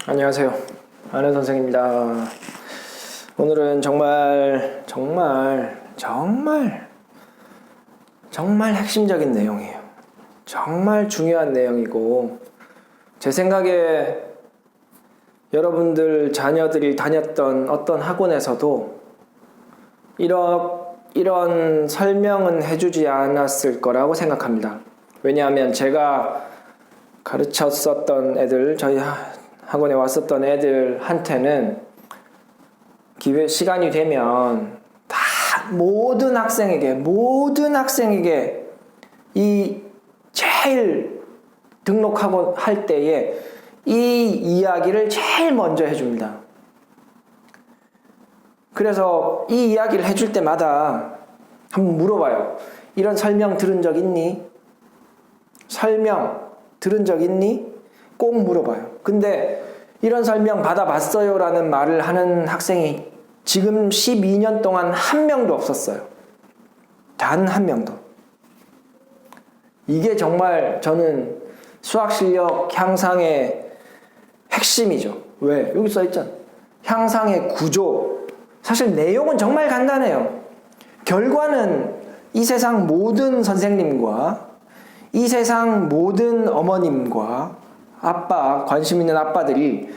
안녕하세요. 안현 선생입니다. 오늘은 정말 핵심적인 내용이에요. 정말 중요한 내용이고, 제 생각에 여러분들 자녀들이 다녔던 어떤 학원에서도 이런 설명은 해주지 않았을 거라고 생각합니다. 왜냐하면 제가 가르쳤었던 애들, 저희 학원에 왔었던 애들한테는 시간이 되면 다 모든 학생에게 이 제일 등록하고 할 때에 이 이야기를 제일 먼저 해줍니다. 그래서 이 이야기를 해줄 때마다 한번 물어봐요. 이런 설명 들은 적 있니? 설명 들은 적 있니? 꼭 물어봐요. 근데 이런 설명 받아봤어요 라는 말을 하는 학생이 지금 12년 동안 한 명도 없었어요. 단 한 명도. 이게 정말 저는 수학 실력 향상의 핵심이죠. 왜? 여기 써있잖아. 향상의 구조. 사실 내용은 정말 간단해요. 결과는 이 세상 모든 선생님과 이 세상 모든 어머님과 아빠, 관심 있는 아빠들이,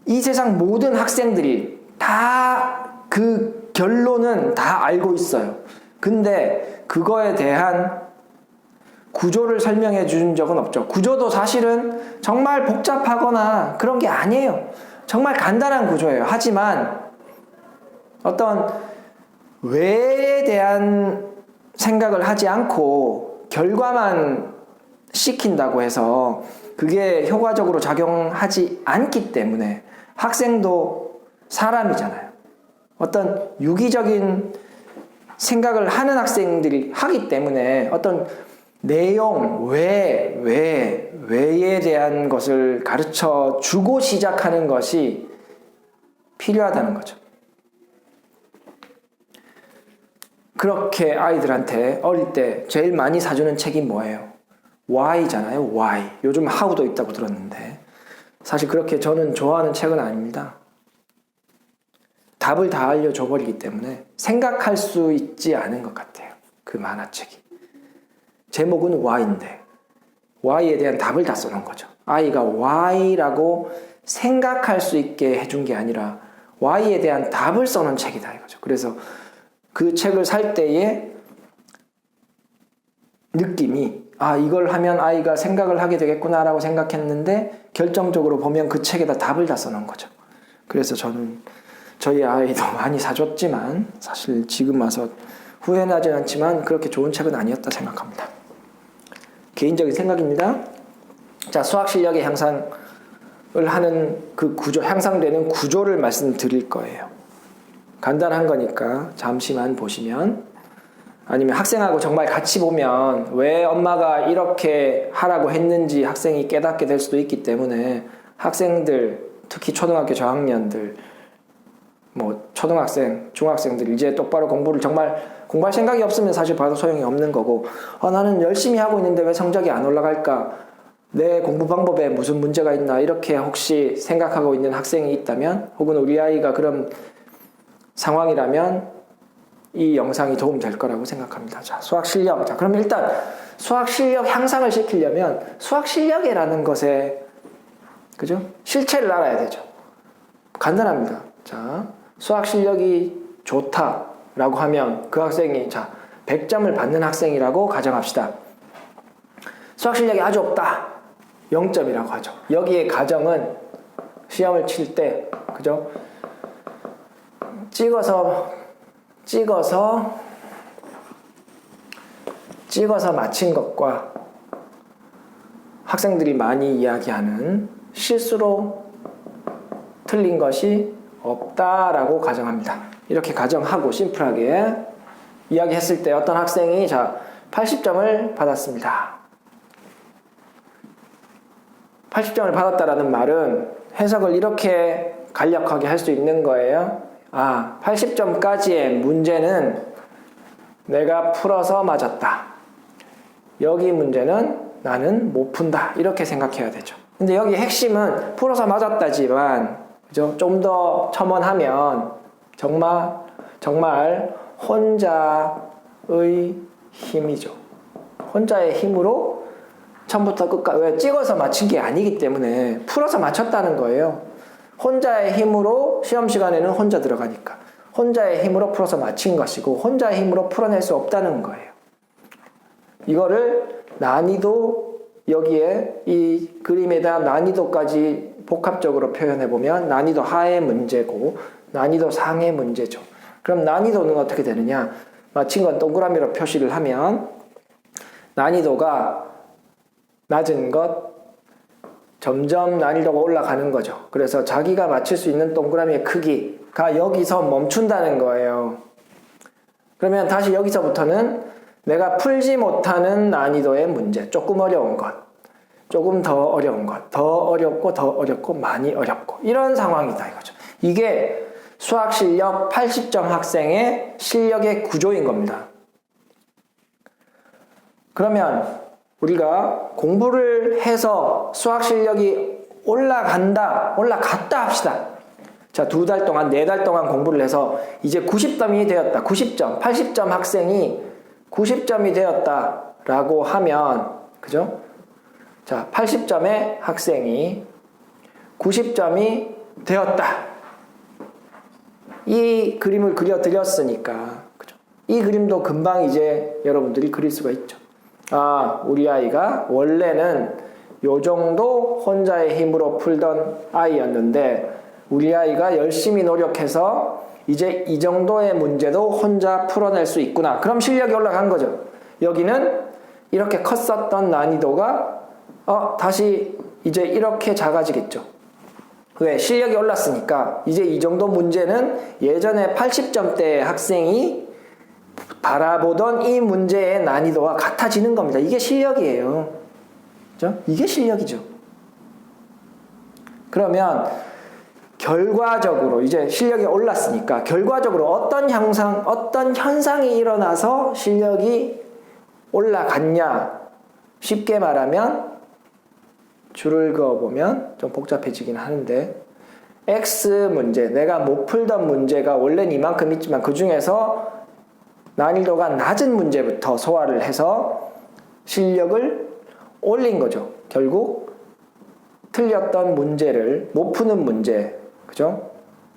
이 세상 모든 학생들이 다 그 결론은 다 알고 있어요. 근데 그거에 대한 구조를 설명해 준 적은 없죠. 구조도 사실은 정말 복잡하거나 그런 게 아니에요. 정말 간단한 구조예요. 하지만 어떤 왜에 대한 생각을 하지 않고 결과만 시킨다고 해서 그게 효과적으로 작용하지 않기 때문에, 학생도 사람이잖아요. 어떤 유기적인 생각을 하는 학생들이 하기 때문에 어떤 내용, 왜에 대한 것을 가르쳐 주고 시작하는 것이 필요하다는 거죠. 그렇게 아이들한테 어릴 때 제일 많이 사주는 책이 뭐예요? Why잖아요. Why. 요즘 How도 있다고 들었는데 사실 그렇게 저는 좋아하는 책은 아닙니다. 답을 다 알려줘 버리기 때문에 생각할 수 있지 않은 것 같아요. 그 만화책이. 제목은 Why인데 Why에 대한 답을 다 써놓은 거죠. 아이가 Why라고 생각할 수 있게 해준 게 아니라 Why에 대한 답을 써놓은 책이다 이거죠. 그래서 그 책을 살 때의 느낌이, 이걸 하면 아이가 생각을 하게 되겠구나 라고 생각했는데 결정적으로 보면 그 책에다 답을 다 써놓은 거죠. 그래서 저는 저희 아이도 많이 사줬지만 사실 지금 와서 후회는 하진 않지만 그렇게 좋은 책은 아니었다 생각합니다. 개인적인 생각입니다. 자, 수학 실력의 향상을 하는 그 구조, 향상되는 구조를 말씀드릴 거예요. 간단한 거니까 잠시만 보시면, 아니면 학생하고 정말 같이 보면 왜 엄마가 이렇게 하라고 했는지 학생이 깨닫게 될 수도 있기 때문에, 학생들, 특히 초등학교 저학년들, 초등학생, 중학생들 이제 똑바로 정말 공부할 생각이 없으면 사실 봐도 소용이 없는 거고, 나는 열심히 하고 있는데 왜 성적이 안 올라갈까? 내 공부 방법에 무슨 문제가 있나? 이렇게 혹시 생각하고 있는 학생이 있다면, 혹은 우리 아이가 그런 상황이라면 이 영상이 도움 될 거라고 생각합니다. 자, 수학 실력. 자, 그럼 일단 수학 실력 향상을 시키려면 수학 실력이라는 것에, 그죠? 실체를 알아야 되죠. 간단합니다. 자, 수학 실력이 좋다라고 하면 그 학생이 100점을 받는 학생이라고 가정합시다. 수학 실력이 아주 없다. 0점이라고 하죠. 여기에 가정은 시험을 칠 때, 그죠? 찍어서 맞힌 것과 학생들이 많이 이야기하는 실수로 틀린 것이 없다라고 가정합니다. 이렇게 가정하고 심플하게 이야기했을 때 어떤 학생이 80점을 받았습니다. 80점을 받았다라는 말은 해석을 이렇게 간략하게 할 수 있는 거예요. 80점까지의 문제는 내가 풀어서 맞았다. 여기 문제는 나는 못 푼다. 이렇게 생각해야 되죠. 근데 여기 핵심은 풀어서 맞았다지만, 그죠? 좀 더 첨언하면, 정말 혼자의 힘이죠. 혼자의 힘으로 처음부터 끝까지, 왜 찍어서 맞춘 게 아니기 때문에 풀어서 맞췄다는 거예요. 혼자의 힘으로 시험 시간에는 혼자 들어가니까. 혼자의 힘으로 풀어서 맞힌 것이고, 혼자의 힘으로 풀어낼 수 없다는 거예요. 이거를 난이도, 여기에 이 그림에 대한 난이도까지 복합적으로 표현해보면 난이도 하의 문제고 난이도 상의 문제죠. 그럼 난이도는 어떻게 되느냐? 맞힌 건 동그라미로 표시를 하면 난이도가 낮은 것, 점점 난이도가 올라가는 거죠. 그래서 자기가 맞출 수 있는 동그라미의 크기가 여기서 멈춘다는 거예요. 그러면 다시 여기서부터는 내가 풀지 못하는 난이도의 문제, 조금 어려운 것, 조금 더 어려운 것, 더 어렵고 더 어렵고 많이 어렵고 이런 상황이다 이거죠. 이게 수학 실력 80점 학생의 실력의 구조인 겁니다. 그러면 우리가 공부를 해서 수학 실력이 올라갔다 합시다. 자, 2달 동안, 4달 동안 공부를 해서 이제 90점이 되었다. 90점, 80점 학생이 90점이 되었다라고 하면, 그죠? 자, 80점의 학생이 90점이 되었다. 이 그림을 그려드렸으니까, 그죠? 이 그림도 금방 이제 여러분들이 그릴 수가 있죠. 아, 우리 아이가 원래는 요 정도 혼자의 힘으로 풀던 아이였는데, 우리 아이가 열심히 노력해서 이제 이 정도의 문제도 혼자 풀어낼 수 있구나. 그럼 실력이 올라간 거죠. 여기는 이렇게 컸었던 난이도가 다시 이제 이렇게 작아지겠죠. 왜? 실력이 올랐으니까 이제 이 정도 문제는 예전에 80점대 학생이 바라보던 이 문제의 난이도와 같아지는 겁니다. 이게 실력이에요. 그죠? 이게 실력이죠. 그러면 결과적으로 이제 실력이 올랐으니까 결과적으로 어떤 현상이 일어나서 실력이 올라갔냐? 쉽게 말하면 줄을 그어보면 좀 복잡해지긴 하는데 X 문제, 내가 못 풀던 문제가 원래는 이만큼 있지만 그 중에서 난이도가 낮은 문제부터 소화를 해서 실력을 올린 거죠. 결국 틀렸던 문제를 못 푸는 문제, 그죠?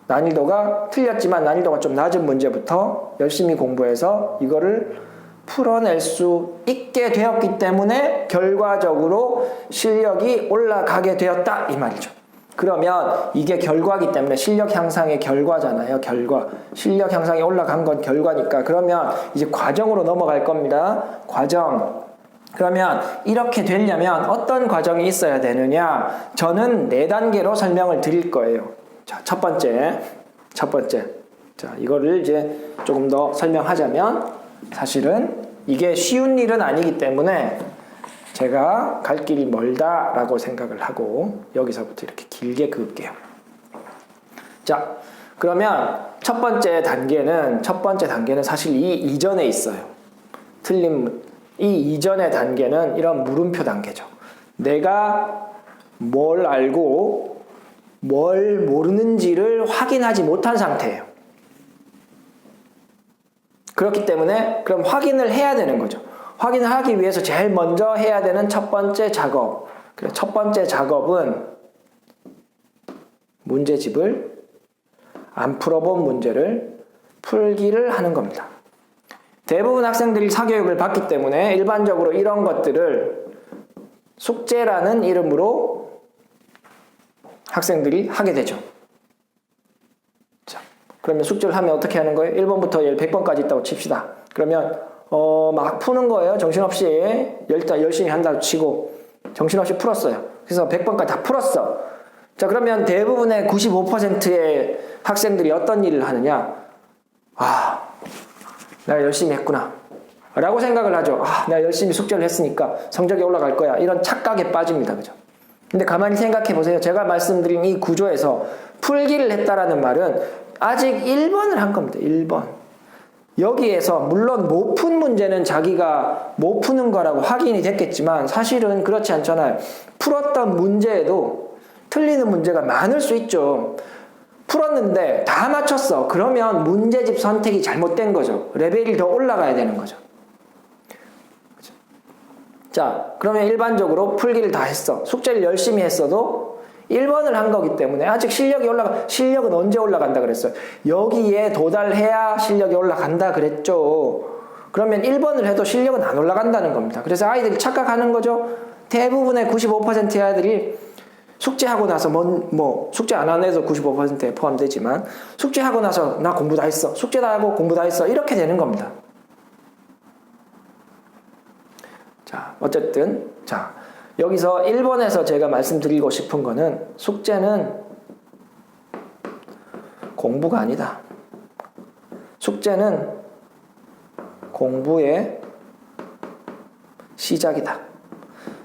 난이도가 틀렸지만 난이도가 좀 낮은 문제부터 열심히 공부해서 이거를 풀어낼 수 있게 되었기 때문에 결과적으로 실력이 올라가게 되었다 이 말이죠. 그러면 이게 결과이기 때문에 실력 향상의 결과잖아요. 결과. 실력 향상이 올라간 건 결과니까. 그러면 이제 과정으로 넘어갈 겁니다. 과정. 그러면 이렇게 되려면 어떤 과정이 있어야 되느냐? 저는 4단계로 설명을 드릴 거예요. 자, 첫 번째. 자, 이거를 이제 조금 더 설명하자면 사실은 이게 쉬운 일은 아니기 때문에 제가 갈 길이 멀다라고 생각을 하고 여기서부터 이렇게 길게 그을게요. 자, 그러면 첫 번째 단계는 사실 이 이전에 있어요. 이 이전의 단계는 이런 물음표 단계죠. 내가 뭘 알고 뭘 모르는지를 확인하지 못한 상태예요. 그렇기 때문에 그럼 확인을 해야 되는 거죠. 확인을 하기 위해서 제일 먼저 해야 되는 첫 번째 작업. 첫 번째 작업은 문제집을 안 풀어본 문제를 풀기를 하는 겁니다. 대부분 학생들이 사교육을 받기 때문에 일반적으로 이런 것들을 숙제라는 이름으로 학생들이 하게 되죠. 자, 그러면 숙제를 하면 어떻게 하는 거예요? 1번부터 100번까지 있다고 칩시다. 그러면 막 푸는 거예요. 정신없이 일단 열심히 한다고 치고 정신없이 풀었어요. 그래서 100번까지 다 풀었어. 자, 그러면 대부분의 95%의 학생들이 어떤 일을 하느냐? 내가 열심히 했구나 라고 생각을 하죠. 내가 열심히 숙제를 했으니까 성적이 올라갈 거야. 이런 착각에 빠집니다. 그죠? 근데 가만히 생각해 보세요. 제가 말씀드린 이 구조에서 풀기를 했다라는 말은 아직 1번을 한 겁니다. 1번. 여기에서 물론 못 푼 문제는 자기가 못 푸는 거라고 확인이 됐겠지만 사실은 그렇지 않잖아요. 풀었던 문제에도 틀리는 문제가 많을 수 있죠. 풀었는데 다 맞췄어. 그러면 문제집 선택이 잘못된 거죠. 레벨이 더 올라가야 되는 거죠. 자, 그러면 일반적으로 풀기를 다 했어. 숙제를 열심히 했어도 1번을 한 거기 때문에 아직 실력은 언제 올라간다 그랬어요? 여기에 도달해야 실력이 올라간다 그랬죠. 그러면 1번을 해도 실력은 안 올라간다는 겁니다. 그래서 아이들이 착각하는 거죠. 대부분의 95%의 아이들이 숙제하고 나서 숙제 안 하는 애도 95%에 포함되지만 숙제하고 나서 나 공부 다 했어. 숙제 다 하고 공부 다 했어. 이렇게 되는 겁니다. 자, 어쨌든 여기서 1번에서 제가 말씀드리고 싶은 거는 숙제는 공부가 아니다. 숙제는 공부의 시작이다.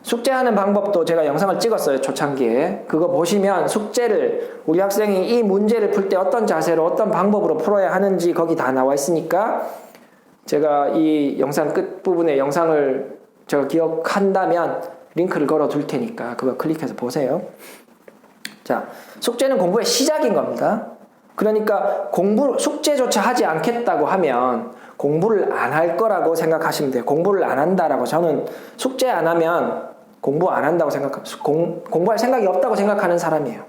숙제하는 방법도 제가 영상을 찍었어요. 초창기에. 그거 보시면 숙제를 우리 학생이 이 문제를 풀 때 어떤 자세로 어떤 방법으로 풀어야 하는지 거기 다 나와 있으니까 제가 이 영상 끝부분에 영상을 제가 기억한다면 링크를 걸어 둘 테니까 그거 클릭해서 보세요. 자, 숙제는 공부의 시작인 겁니다. 그러니까 숙제조차 하지 않겠다고 하면 공부를 안 할 거라고 생각하시면 돼요. 공부를 안 한다라고 저는 숙제 안 하면 공부 안 한다고 공부할 생각이 없다고 생각하는 사람이에요.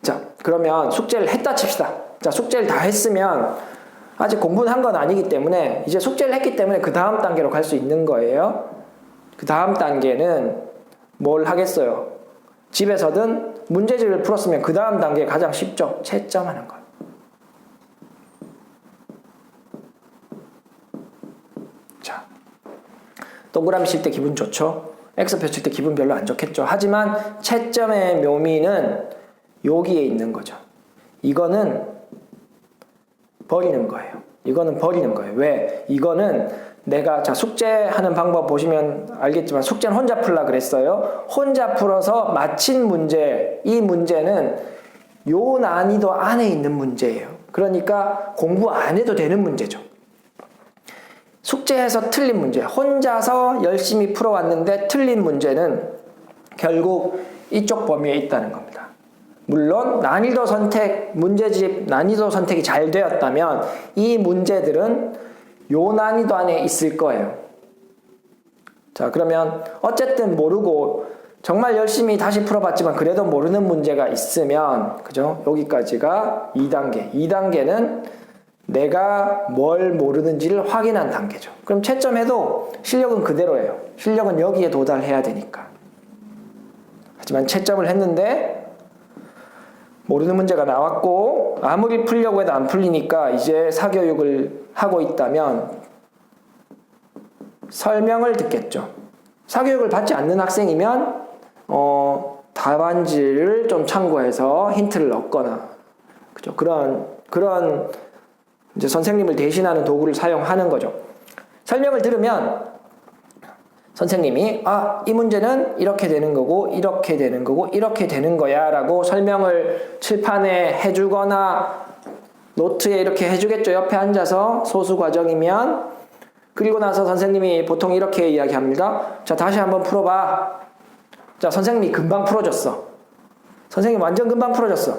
자, 그러면 숙제를 했다 칩시다. 자, 숙제를 다 했으면 아직 공부는 한 건 아니기 때문에 이제 숙제를 했기 때문에 그 다음 단계로 갈 수 있는 거예요. 그 다음 단계는 뭘 하겠어요? 집에서든 문제집을 풀었으면 그 다음 단계 가장 쉽죠. 채점하는 거. 자, 동그라미 칠 때 기분 좋죠? X표 칠 때 기분 별로 안 좋겠죠? 하지만 채점의 묘미는 여기에 있는 거죠. 이거는 버리는 거예요. 이거는 버리는 거예요. 왜? 이거는 내가 숙제하는 방법 보시면 알겠지만 숙제는 혼자 풀라 그랬어요. 혼자 풀어서 맞힌 문제, 이 문제는 요 난이도 안에 있는 문제예요. 그러니까 공부 안 해도 되는 문제죠. 숙제에서 틀린 문제, 혼자서 열심히 풀어왔는데 틀린 문제는 결국 이쪽 범위에 있다는 겁니다. 물론 난이도 선택, 문제집 난이도 선택이 잘 되었다면 이 문제들은 요 난이도 안에 있을 거예요. 자, 그러면 어쨌든 모르고 정말 열심히 다시 풀어봤지만 그래도 모르는 문제가 있으면, 그죠? 여기까지가 2단계. 2단계는 내가 뭘 모르는지를 확인한 단계죠. 그럼 채점해도 실력은 그대로예요. 실력은 여기에 도달해야 되니까. 하지만 채점을 했는데 모르는 문제가 나왔고 아무리 풀려고 해도 안 풀리니까 이제 사교육을 하고 있다면 설명을 듣겠죠. 사교육을 받지 않는 학생이면 답안지를 좀 참고해서 힌트를 얻거나, 그죠? 그런 이제 선생님을 대신하는 도구를 사용하는 거죠. 설명을 들으면 선생님이 이 문제는 이렇게 되는 거고 이렇게 되는 거고 이렇게 되는 거야 라고 설명을 칠판에 해주거나 노트에 이렇게 해주겠죠. 옆에 앉아서 소수 과정이면. 그리고 나서 선생님이 보통 이렇게 이야기합니다. 자, 다시 한번 풀어봐. 자, 선생님이 금방 풀어줬어. 선생님 완전 금방 풀어줬어.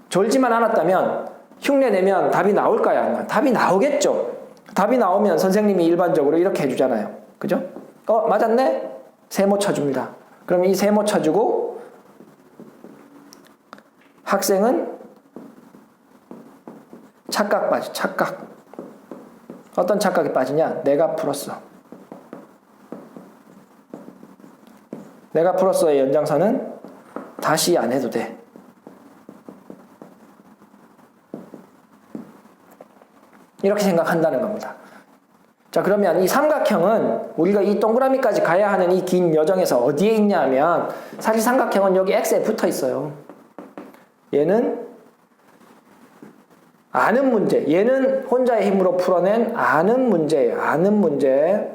졸지만 않았다면 흉내 내면 답이 나올까요? 아니면 답이 나오겠죠. 답이 나오면 선생님이 일반적으로 이렇게 해주잖아요. 그죠? 맞았네? 세모 쳐줍니다. 그럼 이 세모 쳐주고 학생은 착각 빠져. 착각. 어떤 착각이 빠지냐? 내가 풀었어. 내가 풀었어의 연장선은 다시 안 해도 돼. 이렇게 생각한다는 겁니다. 자, 그러면 이 삼각형은 우리가 이 동그라미까지 가야 하는 이 긴 여정에서 어디에 있냐면 사실 삼각형은 여기 X에 붙어 있어요. 얘는 아는 문제, 얘는 혼자의 힘으로 풀어낸 아는 문제예요. 아는 문제.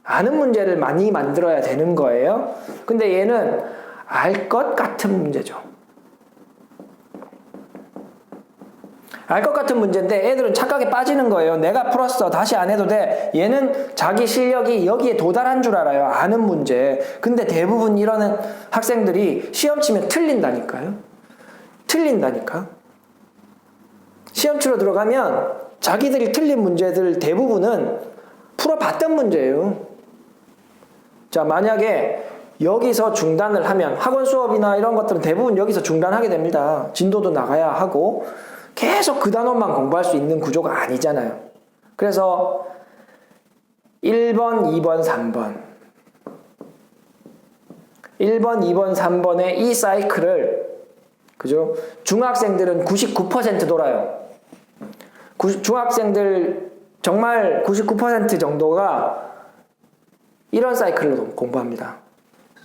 아는 문제를 많이 만들어야 되는 거예요. 근데 얘는 알 것 같은 문제죠. 알 것 같은 문제인데 애들은 착각에 빠지는 거예요. 내가 풀었어. 다시 안 해도 돼. 얘는 자기 실력이 여기에 도달한 줄 알아요. 아는 문제. 근데 대부분 이러는 학생들이 시험 치면 틀린다니까요. 틀린다니까. 시험 치러 들어가면 자기들이 틀린 문제들 대부분은 풀어봤던 문제예요. 자, 만약에 여기서 중단을 하면 학원 수업이나 이런 것들은 대부분 여기서 중단하게 됩니다. 진도도 나가야 하고 계속 그 단원만 공부할 수 있는 구조가 아니잖아요. 그래서 1번, 2번, 3번 1번, 2번, 3번의 이 사이클을 그죠? 중학생들은 99% 돌아요. 중학생들 정말 99% 정도가 이런 사이클로 공부합니다.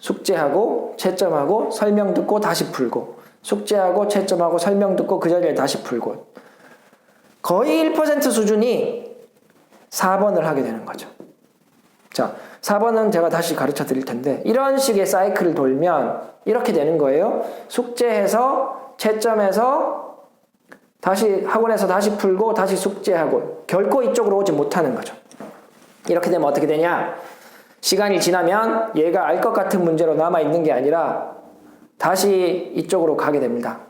숙제하고 채점하고 설명 듣고 다시 풀고 숙제하고 채점하고 설명 듣고 그 자리에 다시 풀고 거의 1% 수준이 4번을 하게 되는 거죠. 자, 4번은 제가 다시 가르쳐 드릴 텐데 이런 식의 사이클을 돌면 이렇게 되는 거예요. 숙제해서 채점해서 다시 학원에서 다시 풀고 다시 숙제하고 결코 이쪽으로 오지 못하는 거죠. 이렇게 되면 어떻게 되냐? 시간이 지나면 얘가 알 것 같은 문제로 남아있는 게 아니라 다시 이쪽으로 가게 됩니다.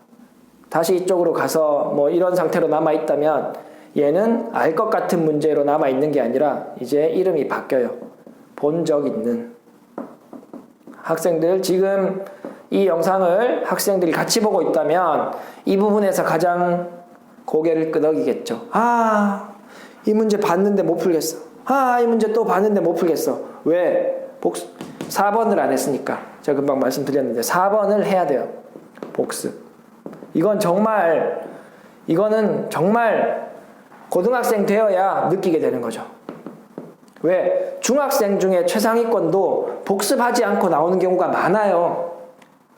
다시 이쪽으로 가서 뭐 이런 상태로 남아있다면 얘는 알 것 같은 문제로 남아있는 게 아니라 이제 이름이 바뀌어요. 본 적 있는. 학생들 지금 이 영상을 학생들이 같이 보고 있다면 이 부분에서 가장 고개를 끄덕이겠죠. 아, 이 문제 봤는데 못 풀겠어. 아, 이 문제 또 봤는데 못 풀겠어. 왜? 4번을 안 했으니까. 제가 금방 말씀드렸는데 4번을 해야 돼요. 복습. 이거는 정말 고등학생 되어야 느끼게 되는 거죠. 왜? 중학생 중에 최상위권도 복습하지 않고 나오는 경우가 많아요.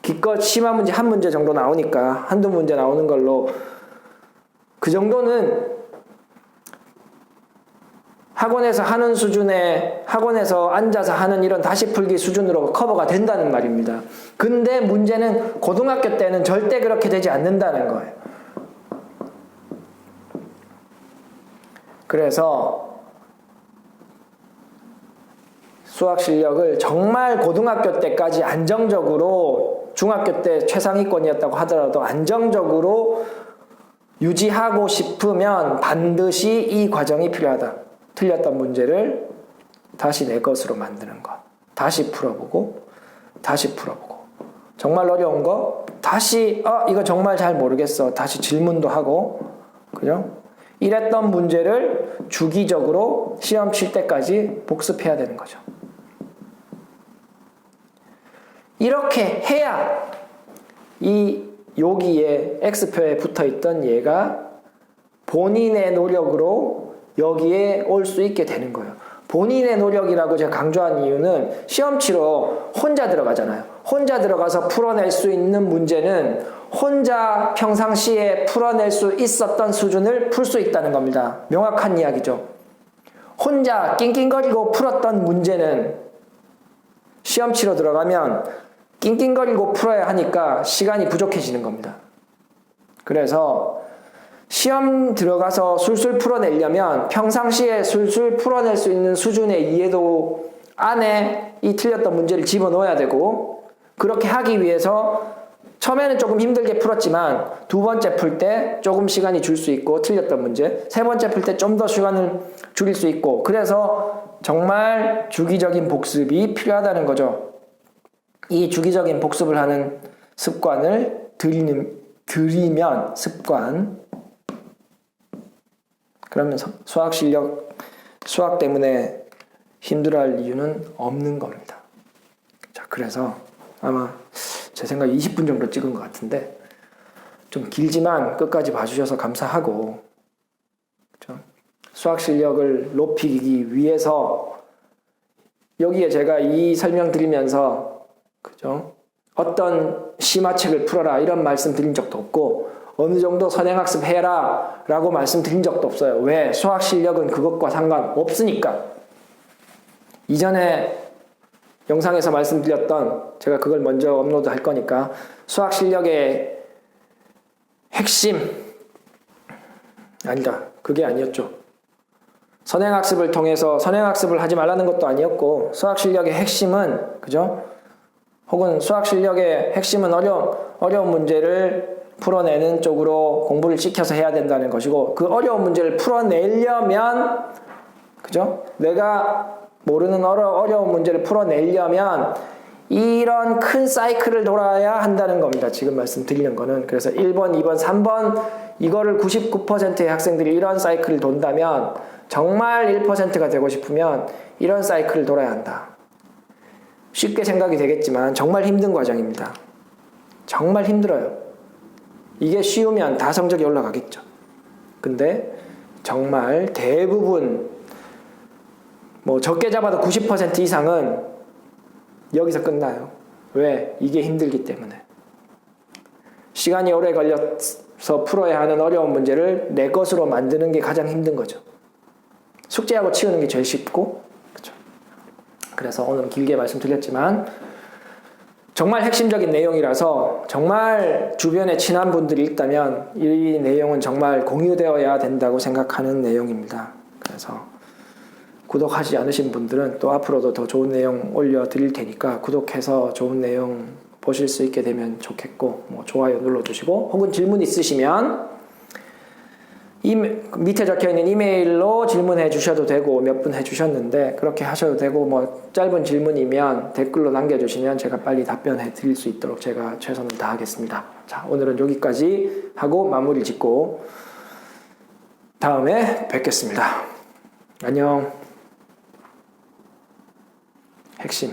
기껏 심한 문제 한 문제 정도 나오니까 한두 문제 나오는 걸로 그 정도는 학원에서 하는 수준의 학원에서 앉아서 하는 이런 다시 풀기 수준으로 커버가 된다는 말입니다. 근데 문제는 고등학교 때는 절대 그렇게 되지 않는다는 거예요. 그래서 수학 실력을 정말 고등학교 때까지 안정적으로 중학교 때 최상위권이었다고 하더라도 안정적으로 유지하고 싶으면 반드시 이 과정이 필요하다. 틀렸던 문제를 다시 내 것으로 만드는 것. 다시 풀어보고 다시 풀어보고 정말 어려운 거 다시 이거 정말 잘 모르겠어. 다시 질문도 하고 그죠? 이랬던 문제를 주기적으로 시험 칠 때까지 복습해야 되는 거죠. 이렇게 해야 여기에 X표에 붙어있던 얘가 본인의 노력으로 여기에 올 수 있게 되는 거예요. 본인의 노력이라고 제가 강조한 이유는 시험 치러 혼자 들어가잖아요. 혼자 들어가서 풀어낼 수 있는 문제는 혼자 평상시에 풀어낼 수 있었던 수준을 풀 수 있다는 겁니다. 명확한 이야기죠. 혼자 낑낑거리고 풀었던 문제는 시험 치러 들어가면 낑낑거리고 풀어야 하니까 시간이 부족해지는 겁니다. 그래서 시험 들어가서 술술 풀어내려면 평상시에 술술 풀어낼 수 있는 수준의 이해도 안에 이 틀렸던 문제를 집어넣어야 되고 그렇게 하기 위해서 처음에는 조금 힘들게 풀었지만 두 번째 풀 때 조금 시간이 줄 수 있고 틀렸던 문제 세 번째 풀 때 좀 더 시간을 줄일 수 있고 그래서 정말 주기적인 복습이 필요하다는 거죠. 이 주기적인 복습을 하는 습관을 들이면 습관 그러면 수학 때문에 힘들어할 이유는 없는 겁니다. 자, 그래서 아마 제 생각에 20분 정도 찍은 것 같은데 좀 길지만 끝까지 봐주셔서 감사하고 그렇죠? 수학 실력을 높이기 위해서 여기에 제가 이 설명 드리면서 그죠? 어떤 심화책을 풀어라 이런 말씀 드린 적도 없고 어느 정도 선행학습 해라 라고 말씀드린 적도 없어요. 왜? 수학 실력은 그것과 상관없으니까. 이전에 영상에서 말씀드렸던 제가 그걸 먼저 업로드 할 거니까 수학 실력의 핵심 아니다. 그게 아니었죠. 선행학습을 통해서 선행학습을 하지 말라는 것도 아니었고 수학 실력의 핵심은 그죠? 혹은 수학 실력의 핵심은 어려운 문제를 풀어내는 쪽으로 공부를 시켜서 해야 된다는 것이고 그 어려운 문제를 풀어내려면 그죠? 내가 모르는 어려운 문제를 풀어내려면 이런 큰 사이클을 돌아야 한다는 겁니다. 지금 말씀드리는 거는. 그래서 1번, 2번, 3번 이거를 99%의 학생들이 이런 사이클을 돈다면 정말 1%가 되고 싶으면 이런 사이클을 돌아야 한다. 쉽게 생각이 되겠지만 정말 힘든 과정입니다. 정말 힘들어요. 이게 쉬우면 다 성적이 올라가겠죠. 근데 정말 대부분 적게 잡아도 90% 이상은 여기서 끝나요. 왜? 이게 힘들기 때문에. 시간이 오래 걸려서 풀어야 하는 어려운 문제를 내 것으로 만드는 게 가장 힘든 거죠. 숙제하고 치우는 게 제일 쉽고, 그렇죠. 그래서 오늘은 길게 말씀드렸지만, 정말 핵심적인 내용이라서 정말 주변에 친한 분들이 있다면 이 내용은 정말 공유되어야 된다고 생각하는 내용입니다. 그래서 구독하지 않으신 분들은 또 앞으로도 더 좋은 내용 올려드릴 테니까 구독해서 좋은 내용 보실 수 있게 되면 좋겠고 좋아요 눌러주시고 혹은 질문 있으시면 밑에 적혀있는 이메일로 질문해 주셔도 되고 몇 분 해주셨는데 그렇게 하셔도 되고 짧은 질문이면 댓글로 남겨주시면 제가 빨리 답변해 드릴 수 있도록 제가 최선을 다하겠습니다. 자, 오늘은 여기까지 하고 마무리 짓고 다음에 뵙겠습니다. 안녕. 핵심